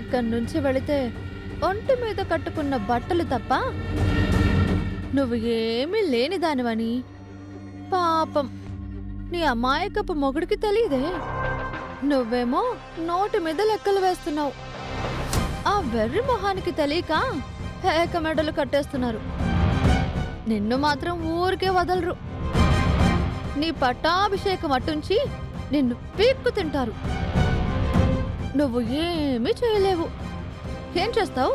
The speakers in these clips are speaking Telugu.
ఇక్కడి నుంచి వెళితే ఒంటి మీద కట్టుకున్న బట్టలు తప్ప నువ్వు ఏమీ లేని దానివని పాపం నీ అమాయకపు మొగుడికి తెలియదే. నువ్వేమో నోటి మీద లెక్కలు వేస్తున్నావు. ఆ వెర్రి మొహానికి తెలియక ఏక మెడలు కట్టేస్తున్నారు. నిన్ను మాత్రం ఊరికే వదలరు. నీ పట్టాభిషేకం అట్టుంచి నిన్ను పీక్కు తింటారు. నువ్వు ఏమీ చేయలేవు. ఏం చేస్తావు?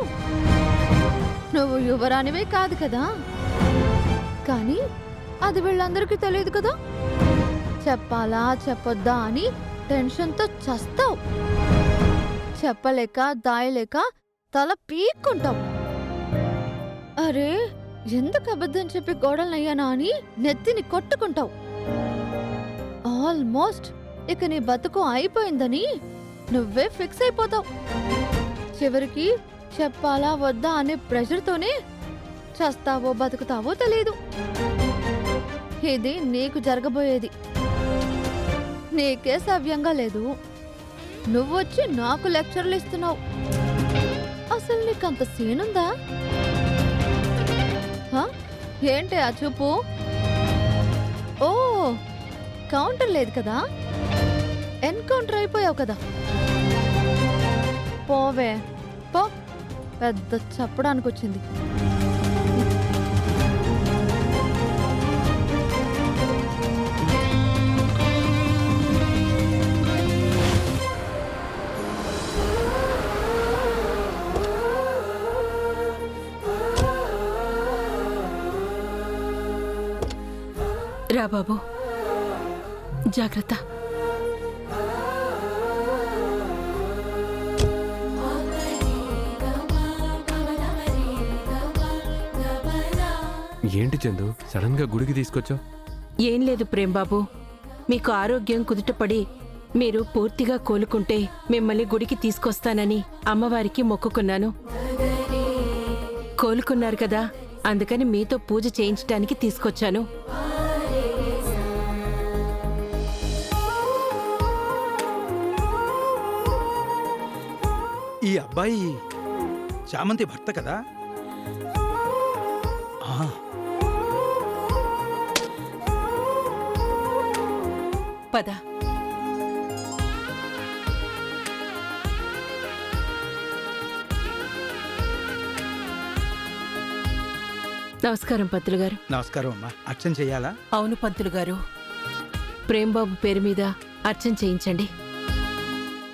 నువ్వు యువరానివే కాదు కదా. కానీ అది వీళ్ళందరికీ తెలియదు కదా. చెప్పాలా చెప్పొద్దా అని టెన్షన్తో చస్తావు. చెప్పలేక దాయలేక తల పీక్కుంటావు. అరే ఎందుకు అబద్ధం చెప్పి గోడలనయ్యానా అని నెత్తిని కొట్టుకుంటావు. ఆల్మోస్ట్ ఇక నీ బతుకు అయిపోయిందని నువ్వే ఫిక్స్ అయిపోతావు. చివరికి చెప్పాలా వద్దా అనే ప్రెషర్తోనే చస్తావో బతుకుతావో తెలీదు. ఇది నీకు జరగబోయేది. నీకే సవ్యంగా లేదు. నువ్వొచ్చి నాకు లెక్చర్లు ఇస్తున్నావు. అసలు నీకంత సీనుందా? ఏంటి ఆ చూపు? ఓ కౌంటర్ లేదు కదా. ఎన్కౌంటర్ అయిపోయావు కదా. పోవే పో. పెద్ద చెప్పడానికి వచ్చింది. రా బాబు, జాగ్రత్త. ఏంటి చందు సడన్ గా గుడికి తీసుకొచ్చావు? ఏం లేదు ప్రేమ్బాబు, మీకు ఆరోగ్యం కుదుటపడి మీరు పూర్తిగా కోలుకుంటే మిమ్మల్ని గుడికి తీసుకొస్తానని అమ్మవారికి మొక్కుకున్నాను. కోలుకున్నారు కదా, అందుకని మీతో పూజ చేయించడానికి తీసుకొచ్చాను. ఈ అబ్బాయి చామంతి భర్త కదా. పద. నమస్కారం పంతులు గారు. నమస్కారం అమ్మా. అర్చన చెయ్యాలా? అవును పంతులు గారు, ప్రేమ్బాబు పేరు మీద అర్చన చేయించండి.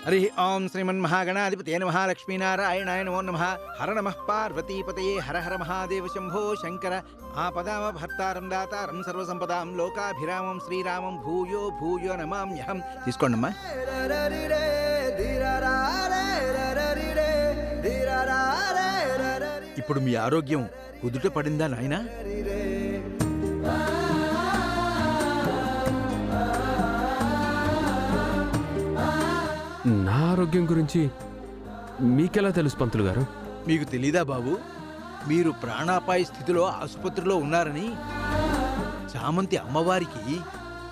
హరి ఓం శ్రీమన్ మహాగణాధిపతే నమః లక్ష్మీనారాయణాయ నమో నమః. హర నమః పార్వతీపతయే హర హర మహాదేవ శంభో శంకర. ఆపదామ భర్తారం దాతారం సర్వసంపదాం లోకాభిరామం శ్రీరామం భూయో భూయో నమామ్యహం. తీసుకోండమ్మా. ఇప్పుడు మీ ఆరోగ్యం కుదుట పడిందా నాయనా? నా ఆరోగ్యం గురించి మీకెలా తెలుసు పంతులు గారు? మీకు తెలీదా బాబు? మీరు ప్రాణాపాయ స్థితిలో ఆసుపత్రిలో ఉన్నారని చామంతి అమ్మవారికి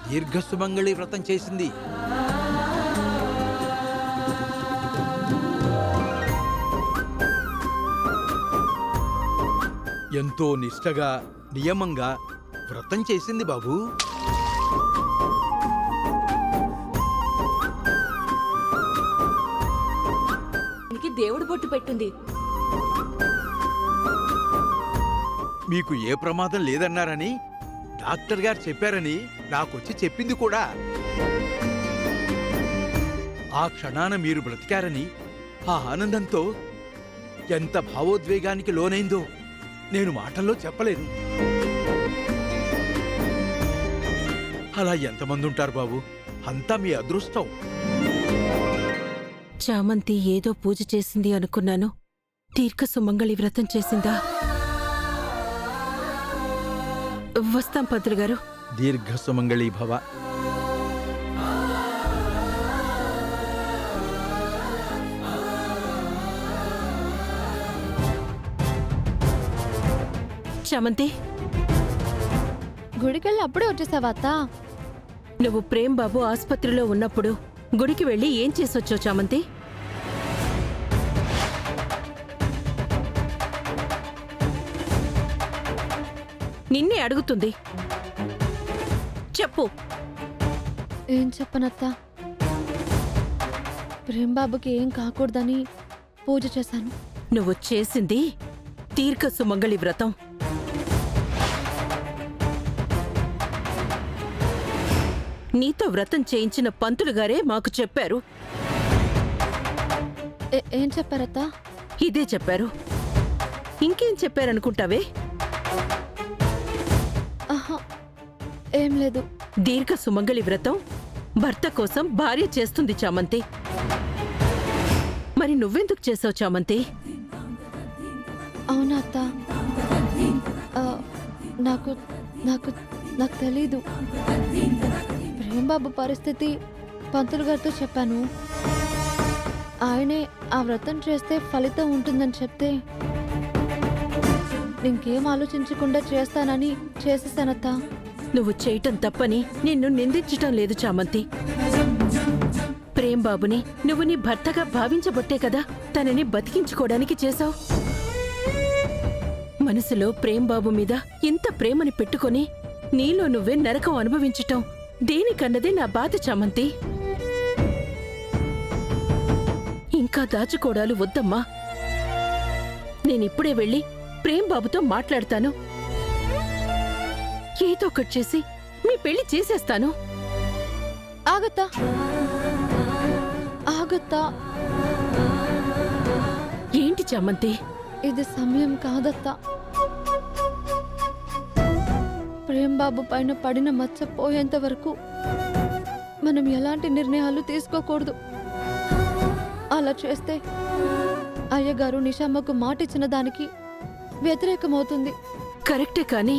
దీర్ఘసుమంగళి వ్రతం చేసింది. ఎంతో నిష్ఠగా నియమంగా వ్రతం చేసింది బాబు. దేవుడు బొట్టు పెట్టింది. మీకు ఏ ప్రమాదం లేదన్నారని డాక్టర్ గారు చెప్పారని నాకొచ్చి చెప్పింది కూడా. ఆ క్షణాన మీరు బ్రతికారని ఆ ఆనందంతో ఎంత భావోద్వేగానికి లోనైందో నేను మాటల్లో చెప్పలేను. అలా ఎంతమంది ఉంటారు బాబు? అంతా మీ అదృష్టం. చామంతి ఏదో పూజ చేసింది అనుకున్నాను. దీర్ఘ సుమంగళి వ్రతం చేసిందా? వస్తాం పంతులు గారు. దీర్ఘ సుమంగళి భవ. చామంతి, గుడికెళ్ళి అప్పుడే వచ్చేసావా అత్త? నువ్వు ప్రేమ్బాబు ఆసుపత్రిలో ఉన్నప్పుడు గుడికి వెళ్ళి ఏం చేసొచ్చావు చామంతి? నిన్నే అడుగుతుంది. చెప్పు. ఏం చెప్పనత్తా? ప్రేంబాబుకి ఏం కాకూడదని పూజ చేశాను. నువ్వు చేసింది దీర్ఘ సుమంగళి వ్రతం. నీతో వ్రతం చేయించిన పంతులు గారే మాకు చెప్పారు. ఏం చెప్పారత్తా? ఇదే చెప్పారు. ఇంకేం చెప్పారనుకుంటావే? ఆహా, ఏం లేదు. దీర్ఘ సుమంగళి వ్రతం భర్త కోసం భార్య చేస్తుంది చామంతి. మరి నువ్వెందుకు చేసావు చామంతి? అవునా అత్తా? ఆ, నాకు నాకు నాకు తెలీదు. ప్రేంబాబు పరిస్థితి పంతులు గారితో చెప్పాను. ఆయనే ఆ వ్రతం చేస్తే ఫలితం ఉంటుందని చెప్తే ఇంకేం ఆలోచించకుండా చేస్తానని చేసేసానత్తా. నువ్వు చేయటం తప్పని నిన్ను నిందించటం లేదు చామంతి. ప్రేంబాబుని నువ్వు నీ భర్తగా భావించబట్టే కదా తనని బతికించుకోవడానికి చేశావు. మనసులో ప్రేంబాబు మీద ఇంత ప్రేమని పెట్టుకొని నీలో నువ్వే నరకం అనుభవించటం దేనికన్నదే నా బాధ చామంతి. ఇంకా దాచుకోడాలు వద్దమ్మా. నేనిప్పుడే వెళ్ళి ప్రేంబాబుతో మాట్లాడతాను. ఏదో ఒకటి చేసి మీ పెళ్లి చేసేస్తాను. ఆగత్తా, ఆగత్తా. ఏంటి చామంతి? ఇది సమయం కాదత్తా. ప్రేంబాబు పైన పడిన మచ్చ పోయేంత వరకు మనం ఎలాంటి నిర్ణయాలు తీసుకోకూడదు. అలా చేస్తే అయ్యగారు నిషామ్మకు మాటిచ్చిన దానికి వ్యతిరేకమవుతుంది. కరెక్టే, కాని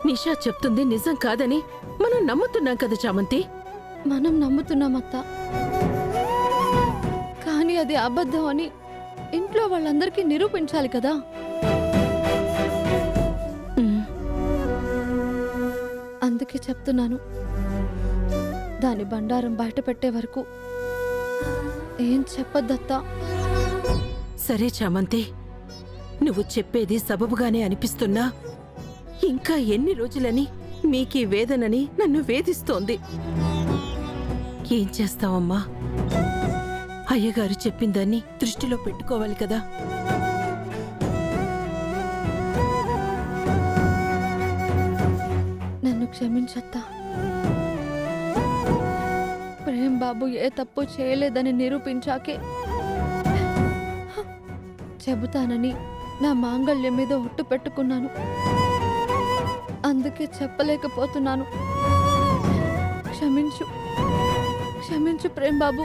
నిషా చెప్తుంది నిజం కాదని మనం నమ్ముతున్నాం కదా చామంతి. మనం నమ్ముతున్నామత్తా, కానీ అది అబద్ధం అని ఇంట్లో వాళ్ళందరికీ నిరూపించాలి కదా. ఉమ్, అందుకే చెప్తున్నాను, దాని బండారం బయట పెట్టే వరకు ఏం చెప్పొద్దత్తా. సరే చామంతి, నువ్వు చెప్పేది సబబుగానే అనిపిస్తున్నా ఇంకా ఎన్ని రోజులని మీకీ వేదనని నన్ను వేధిస్తోంది. ఏం చేస్తావమ్మా? అయ్యగారు చెప్పిందాన్ని దృష్టిలో పెట్టుకోవాలి కదా. నన్ను క్షమించత్తా. ప్రేంబాబు ఏ తప్పు చేయలేదని నిరూపించాకే చెబుతానని నా మాంగళ్యం మీద ఒట్టు పెట్టుకున్నాను. అందుకే చెప్పలేకపోతున్నాను. క్షమించు, క్షమించు ప్రేంబాబు.